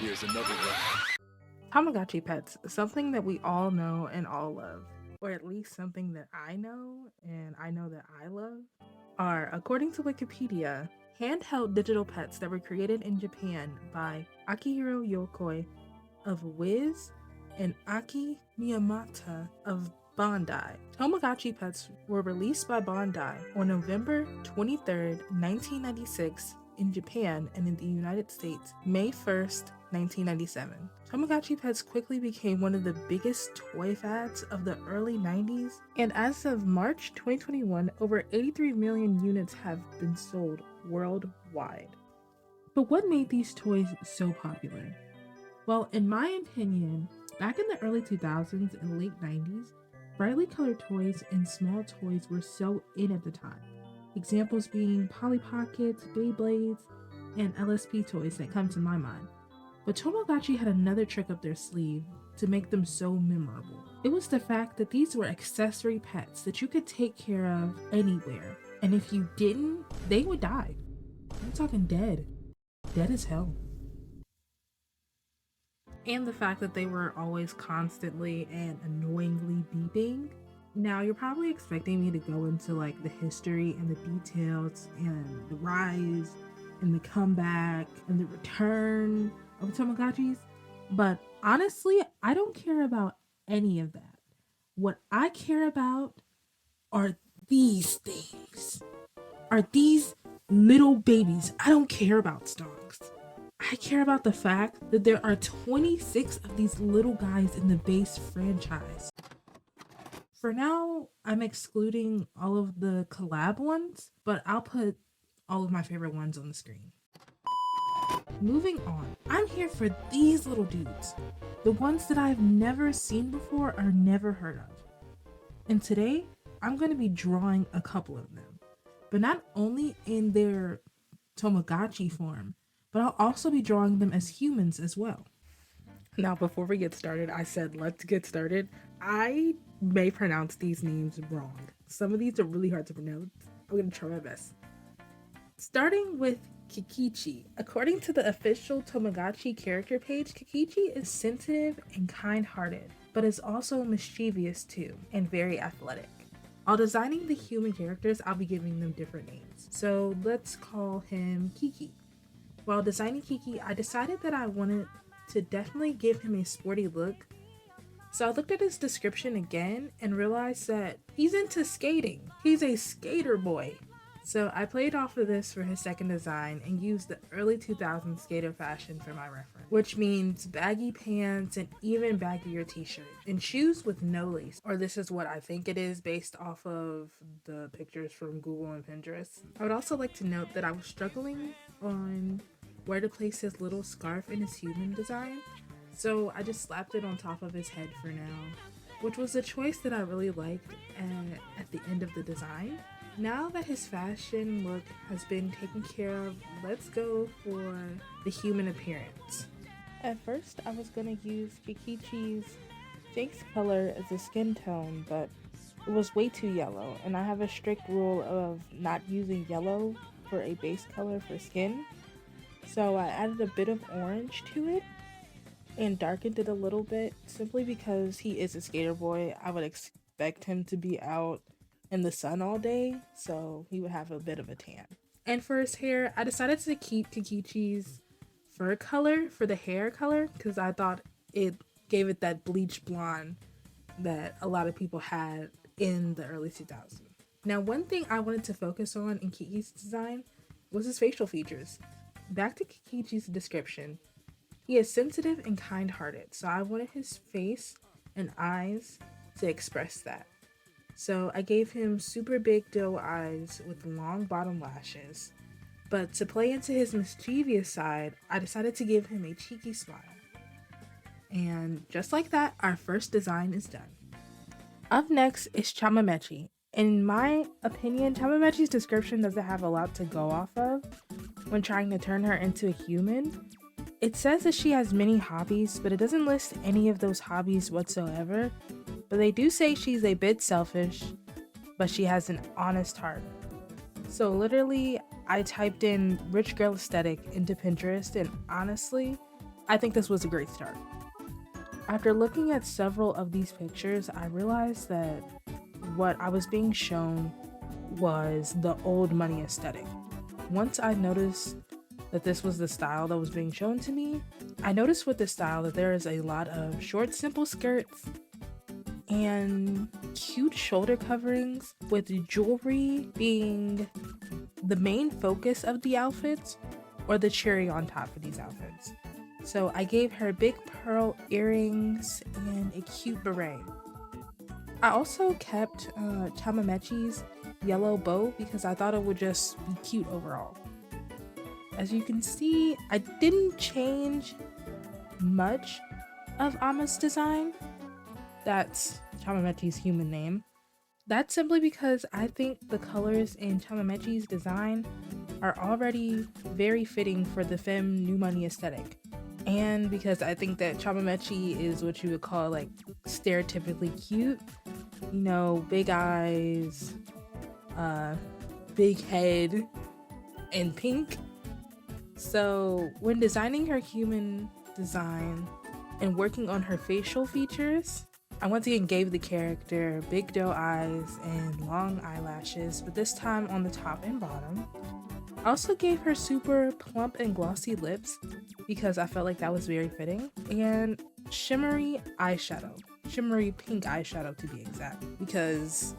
Here's another one. Tamagotchi pets, something that we all know and all love, or at least something that I know and I know that I love, are, according to Wikipedia, handheld digital pets that were created in Japan by Akihiro Yokoi of Wiz and Aki Miyamata of Bandai. Tamagotchi pets were released by Bandai on November 23rd, 1996 in Japan and in the United States, May 1st, 1997. Tamagotchi pets quickly became one of the biggest toy fads of the early 90s, and as of March 2021, over 83 million units have been sold worldwide. But what made these toys so popular? Well, in my opinion, back in the early 2000s and late 90s, brightly colored toys and small toys were so in at the time. Examples being Polly Pockets, Beyblades, and LSP toys that come to my mind. But Tamagotchi had another trick up their sleeve to make them so memorable. It was the fact that these were accessory pets that you could take care of anywhere. And if you didn't, they would die. I'm talking dead. Dead as hell. And the fact that they were always constantly and annoyingly beeping. Now, you're probably expecting me to go into like the history and the details and the rise and the comeback and the return of Tamagotchis, but honestly, I don't care about any of that. What I care about are these things. Are these little babies. I don't care about stocks. I care about the fact that there are 26 of these little guys in the base franchise. For now, I'm excluding all of the collab ones, but I'll put all of my favorite ones on the screen. Moving on, I'm here for these little dudes, the ones that I've never seen before or never heard of. And today, I'm going to be drawing a couple of them, but not only in their Tamagotchi form, but I'll also be drawing them as humans as well. Now, before we get started, I said let's get started. I may pronounce these names wrong. Some of these are really hard to pronounce. I'm going to try my best. Starting with Kikichi. According to the official Tamagotchi character page, Kikichi is sensitive and kind-hearted, but is also mischievous too, and very athletic. While designing the human characters, I'll be giving them different names. So let's call him Kiki. While designing Kiki, I decided that I wanted to definitely give him a sporty look. So I looked at his description again and realized that he's into skating. He's a skater boy. So I played off of this for his second design and used the early 2000s skater fashion for my reference, which means baggy pants and even baggier t-shirts and shoes with no lace, or this is what I think it is based off of the pictures from Google and Pinterest. I would also like to note that I was struggling on where to place his little scarf in his human design, so I just slapped it on top of his head for now, which was a choice that I really liked at the end of the design. Now that his fashion look has been taken care of, let's go for the human appearance. At first, I was going to use Kikichi's face color as a skin tone, but it was way too yellow, and I have a strict rule of not using yellow for a base color for skin. So I added a bit of orange to it and darkened it a little bit, simply because he is a skater boy. I would expect him to be out in the sun all day, so he would have a bit of a tan. And for his hair, I decided to keep Kikichi's fur color for the hair color because I thought it gave it that bleach blonde that a lot of people had in the early 2000s. Now, one thing I wanted to focus on in Kiki's design was his facial features. Back to Kikichi's description, he is sensitive and kind-hearted, so I wanted his face and eyes to express that. So I gave him super big doe eyes with long bottom lashes. But to play into his mischievous side, I decided to give him a cheeky smile. And just like that, our first design is done. Up next is Chamamechi. In my opinion, Chamamechi's description doesn't have a lot to go off of when trying to turn her into a human. It says that she has many hobbies, but it doesn't list any of those hobbies whatsoever. But they do say she's a bit selfish, but she has an honest heart. So literally, I typed in rich girl aesthetic into Pinterest, and honestly, I think this was a great start. After looking at several of these pictures, I realized that what I was being shown was the old money aesthetic. Once I noticed that this was the style that was being shown to me, I noticed with this style that there is a lot of short, simple skirts and cute shoulder coverings, with jewelry being the main focus of the outfits or the cherry on top of these outfits. So I gave her big pearl earrings and a cute beret. I also kept Tamagotchi's yellow bow because I thought it would just be cute overall. As you can see, I didn't change much of Ama's design. That's Tamagotchi's human name. That's simply because I think the colors in Tamagotchi's design are already very fitting for the femme new money aesthetic. And because I think that Tamagotchi is what you would call like stereotypically cute. You know, big eyes, big head, and pink. So when designing her human design and working on her facial features, I once again gave the character big doe eyes and long eyelashes, but this time on the top and bottom. I also gave her super plump and glossy lips because I felt like that was very fitting, and shimmery eyeshadow, shimmery pink eyeshadow to be exact, because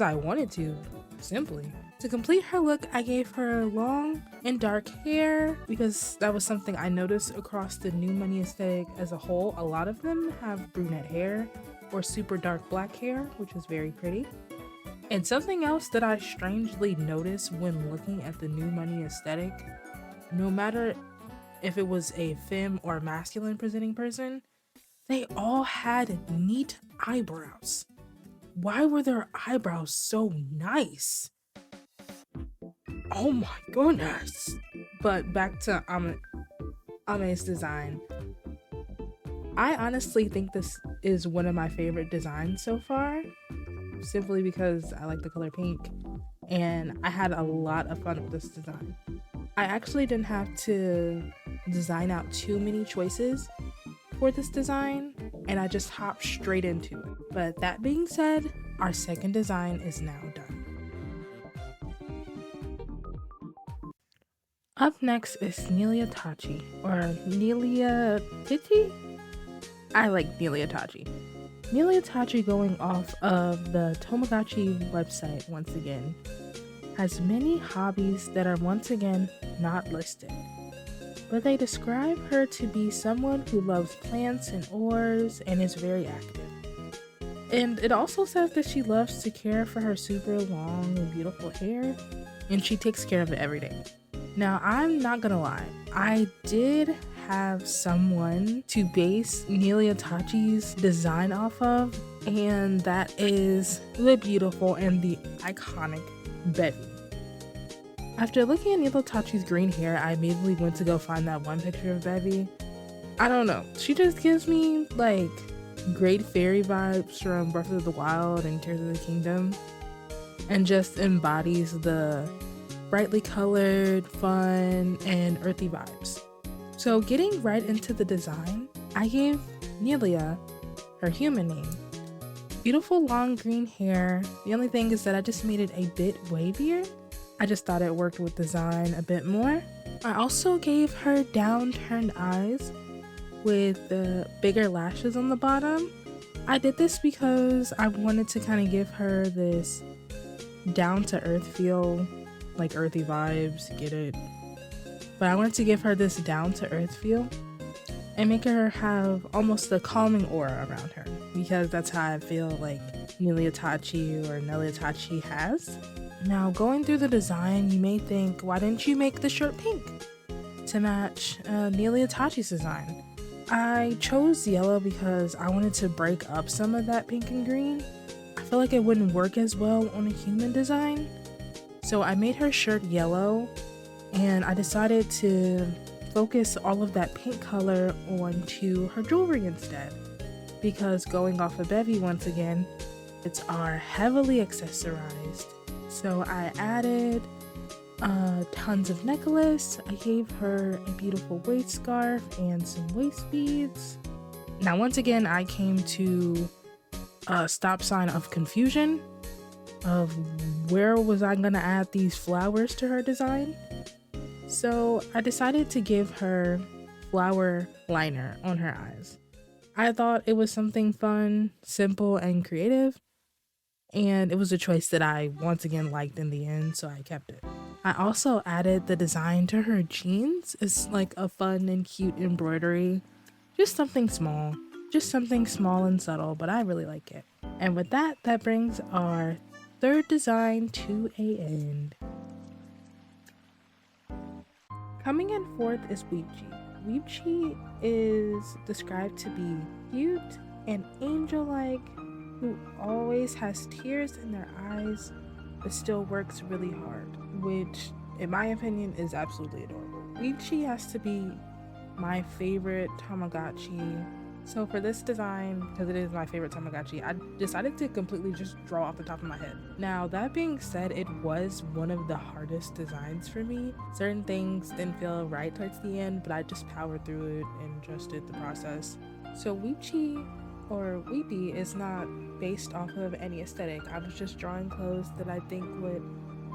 I wanted to, simply. To complete her look, I gave her long and dark hair because that was something I noticed across the new money aesthetic as a whole. A lot of them have brunette hair or super dark black hair, which is very pretty. And something else that I strangely noticed when looking at the new money aesthetic, no matter if it was a femme or masculine presenting person, they all had neat eyebrows. Why were their eyebrows so nice? Oh my goodness. But back to Ame's design. I honestly think this is one of my favorite designs so far, simply because I like the color pink and I had a lot of fun with this design. I actually didn't have to design out too many choices for this design, and I just hopped straight into it. But that being said, our second design is now done. Up next is Nelia Tachi, or Nelia Titi? I like Nelia Tachi. Nelia Tachi, going off of the Tamagotchi website once again, has many hobbies that are once again not listed. But they describe her to be someone who loves plants and ores and is very active. And it also says that she loves to care for her super long and beautiful hair, and she takes care of it every day. Now, I'm not gonna lie, I did have someone to base Nelia Tachi's design off of, and that is the beautiful and the iconic Betty. After looking at Nelia Tachi's green hair, I immediately went to go find that one picture of Bevy. I don't know, she just gives me like great fairy vibes from Breath of the Wild and Tears of the Kingdom, and just embodies the brightly colored, fun, and earthy vibes. So getting right into the design, I gave Nelia her human name. Beautiful long green hair. The only thing is that I just made it a bit wavier. I just thought it worked with design a bit more. I also gave her downturned eyes with the bigger lashes on the bottom. I did this because I wanted to kind of give her this down to earth feel, like earthy vibes, get it? But I wanted to give her this down to earth feel and make her have almost a calming aura around her, because that's how I feel like Nelia Tachi or Nelia Tachi has. Now, going through the design, you may think, why didn't you make the shirt pink to match Nelia Tachi's design? I chose yellow because I wanted to break up some of that pink and green. I feel like it wouldn't work as well on a human design. So I made her shirt yellow, and I decided to focus all of that pink color onto her jewelry instead, because going off of Bevy once again, it's our heavily accessorized. So I added tons of necklace. I gave her a beautiful waist scarf and some waist beads. Now, once again, I came to a stop sign of confusion of where was I gonna add these flowers to her design. So I decided to give her flower liner on her eyes. I thought it was something fun, simple, and creative, and it was a choice that I once again liked in the end, so I kept it. I also added the design to her jeans. It's like a fun and cute embroidery. Just something small and subtle, but I really like it. And with that, that brings our third design to an end. Coming in fourth is Weepchi. Weepchi is described to be cute and angel-like, who always has tears in their eyes, but still works really hard, which in my opinion is absolutely adorable. Weepchi has to be my favorite Tamagotchi. So for this design, because it is my favorite Tamagotchi, I decided to completely just draw off the top of my head. Now, that being said, it was one of the hardest designs for me. Certain things didn't feel right towards the end, but I just powered through it and trusted the process. So Weepchi or Weepy is not based off of any aesthetic. I was just drawing clothes that I think would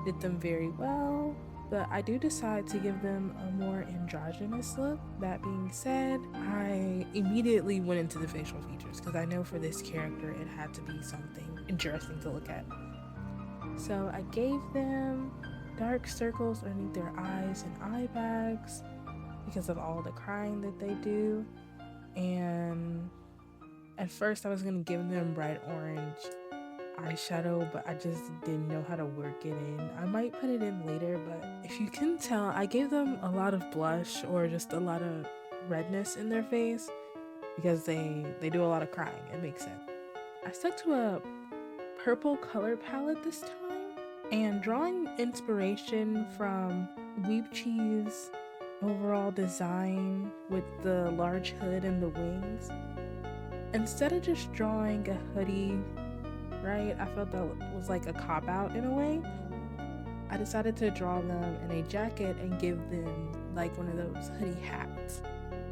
fit them very well, but I do decide to give them a more androgynous look. That being said, I immediately went into the facial features because I know for this character it had to be something interesting to look at. So I gave them dark circles underneath their eyes and eye bags because of all the crying that they do. And at first I was going to give them bright orange eyeshadow, but I just didn't know how to work it in. I might put it in later, but if you can tell, I gave them a lot of blush or just a lot of redness in their face because they do a lot of crying. It makes sense. I stuck to a purple color palette this time, and drawing inspiration from Weepchi's overall design with the large hood and the wings, instead of just drawing a hoodie, right, I felt that was like a cop-out in a way. I decided to draw them in a jacket and give them like one of those hoodie hats.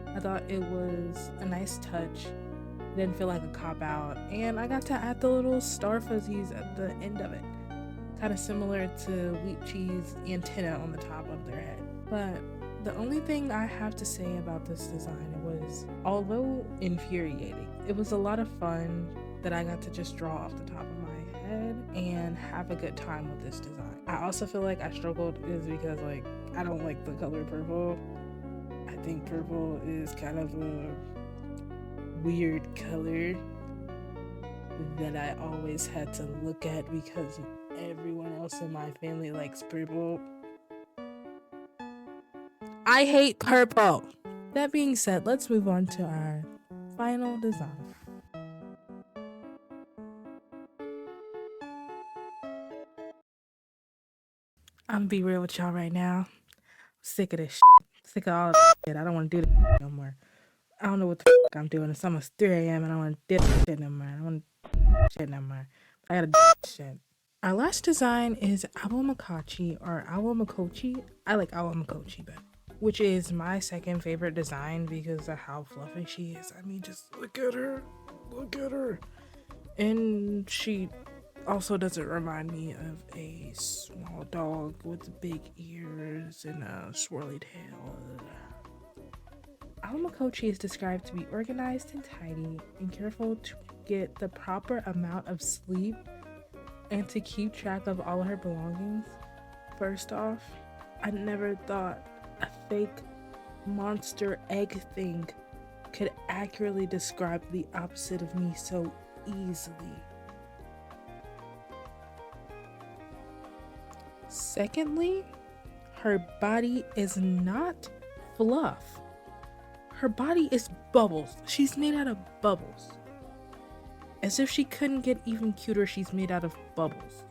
I thought it was a nice touch. It didn't feel like a cop-out, and I got to add the little star fuzzies at the end of it, kind of similar to Weepchi's antenna on the top of their head. But the only thing I have to say about this design was, although infuriating, it was a lot of fun that I got to just draw off the top of my head and have a good time with this design. I also feel like I struggled is because like I don't like the color purple. I think purple is kind of a weird color that I always had to look at because everyone else in my family likes purple. I hate purple. That being said, let's move on to our final design. I'm gonna be real with y'all right now. I'm sick of this shit. Sick of all this shit. I don't want to do this no more. I don't know what the fuck I'm doing. It's almost 3 a.m. and I don't want to do this shit no more. I don't want to do this shit no more. I gotta do this shit. Our last design is Awamikochi or Awamikochi. I like Awamikochi better, which is my second favorite design because of how fluffy she is. I mean, just look at her. Look at her. And she also doesn't remind me of a small dog with big ears and a swirly tail. Awamikochi is described to be organized and tidy and careful to get the proper amount of sleep and to keep track of all her belongings. First off, I never thought a fake monster egg thing could accurately describe the opposite of me so easily. Secondly, her body is not fluff. Her body is bubbles. She's made out of bubbles. As if she couldn't get even cuter, she's made out of bubbles.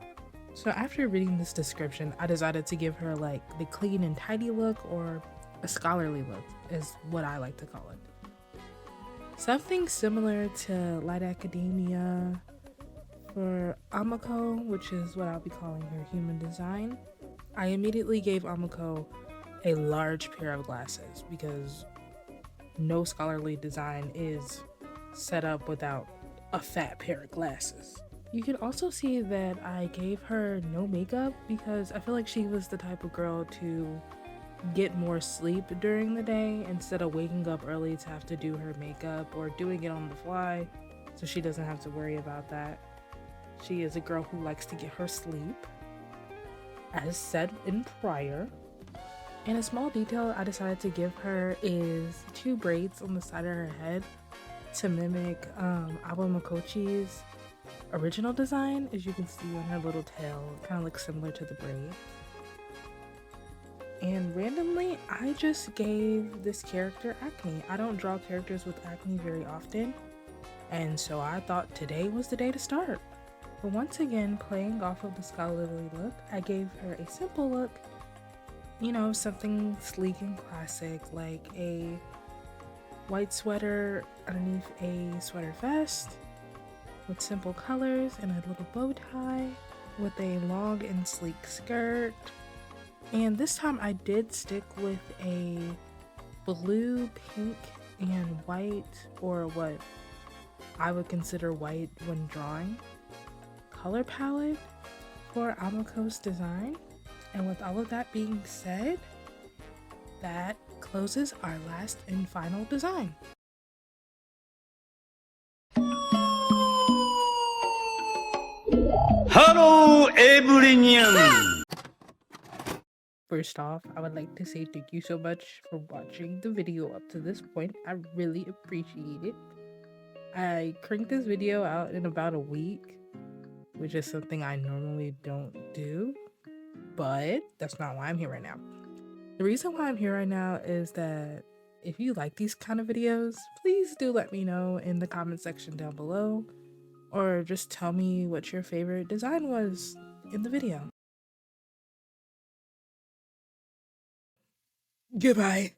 So after reading this description, I decided to give her like the clean and tidy look, or a scholarly look is what I like to call it. Something similar to Light Academia for Amako, which is what I'll be calling her human design. I immediately gave Amako a large pair of glasses because no scholarly design is set up without a fat pair of glasses. You can also see that I gave her no makeup because I feel like she was the type of girl to get more sleep during the day instead of waking up early to have to do her makeup or doing it on the fly, so she doesn't have to worry about that. She is a girl who likes to get her sleep, as said in prior. And a small detail I decided to give her is 2 braids on the side of her head to mimic TAMAGOTCHIS original design. As you can see on her little tail, it kind of looks similar to the braid. And randomly, I just gave this character acne. I don't draw characters with acne very often, and so I thought today was the day to start. But once again, playing off of the scholarly look, I gave her a simple look, you know, something sleek and classic, like a white sweater underneath a sweater vest with simple colors and a little bow tie with a long and sleek skirt. And this time I did stick with a blue, pink, and white, or what I would consider white when drawing, color palette for Amako's design. And with all of that being said, that closes our last and final design. Hello everyone! First off, I would like to say thank you so much for watching the video up to this point. I really appreciate it. I cranked this video out in about a week, which is something I normally don't do, but that's not why I'm here right now. The reason why I'm here right now is that if you like these kind of videos, please do let me know in the comment section down below, or just tell me what your favorite design was in the video. Goodbye.